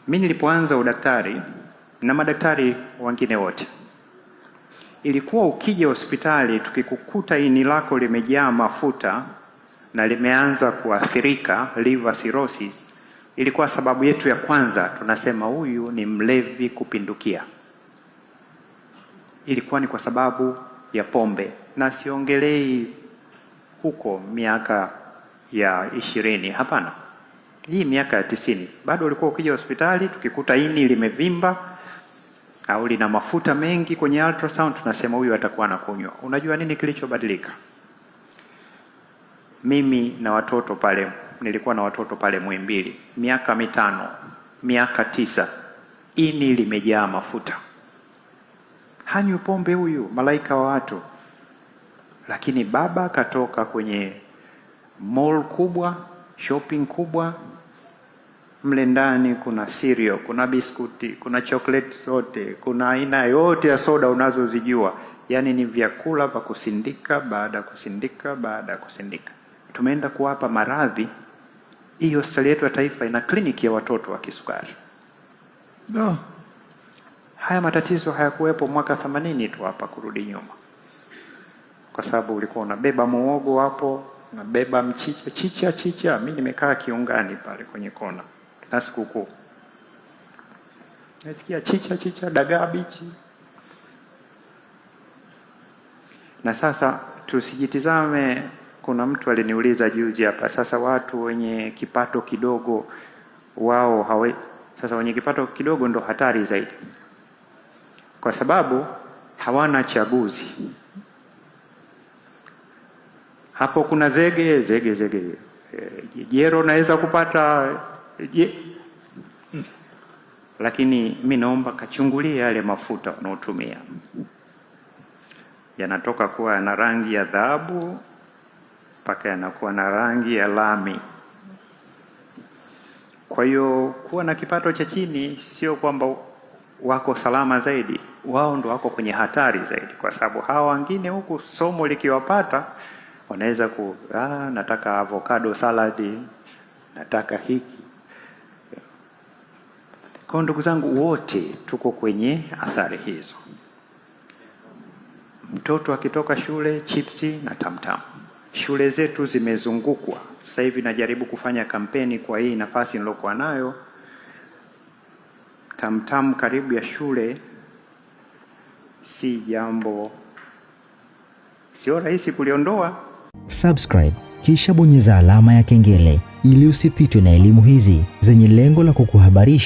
Mimi nilipoanza udaktari na madaktari wengine wote, ilikuwa ukija hospitali tukikukuta ini lako limejaa mafuta na limeanza kuathirika, liver cirrhosis, ilikuwa sababu yetu ya kwanza, tunasema huyu ni mlevi kupindukia. Ilikuwa ni kwa sababu ya pombe, na siongelei huko miaka ya 20, hapana. Hii miaka ya 90, bado ulikuwa ukija hospitali tukikuta ini limevimba au lina mafuta mengi kwenye ultrasound, tunasema huyu atakuwa anakunywa. Unajua nini kilichobadilika? Mimi na watoto pale, nilikuwa na watoto pale Muhimbili, miaka 5, miaka 9, ini limejaa mafuta. Hanywi pombe huyu, malaika wa watu. Lakini baba katoka kwenye mall kubwa, shopping kubwa, mle ndani kuna cereal, kuna biskuti, kuna chocolate zote, kuna aina yote ya soda unazozijua. Yani ni vyakula vya kusindika baada kusindika baada kusindika. Tumeenda kuwapa maradhi. Hii hospitali yetu ya taifa ina kliniki ya watoto wa kisukari. No. Haya matatizo hayakuwepo mwaka 80 tu hapa kurudi nyuma. Kwa sababu ulikuwa unabeba muogo hapo, unabeba mchicha, chicha. Mimi nimekaa kiungani pale kwenye kona na sikukuu, nasikia chicha, dagaa bichi. Na sasa tusijitizame. Kuna mtu aliniuliza juzi hapa, sasa watu wenye kipato kidogo wao sasa wenye kipato kidogo ndo hatari zaidi, kwa sababu hawana chaguzi. Hapo kuna zege jero naweza kupata lakini mimi naomba kachungulie yale mafuta unaotumia. Yanatoka kuwa na rangi ya dhahabu mpaka yanakuwa na rangi ya lami. Kwa hiyo kuwa na kipato cha chini sio kwamba wako salama zaidi, wao ndo wako kwenye hatari zaidi, kwa sababu hawa wengine huku somo likiwapata wanaweza nataka avocado salad, nataka hiki. Kwa ndugu zangu wote tuko kwenye athari hizo. Mtoto akitoka shule chipsi na tamtam. Shule zetu zimezungukwa. Sasa hivi najaribu kufanya kampeni kwa hii nafasi nilokuwa nayo. Tamtam karibu ya shule si jambo, sio rahisi kuliondoa. Subscribe kisha bonyeza alama ya kengele ili usipitwe na elimu hizi zenye lengo la kukuhabarisha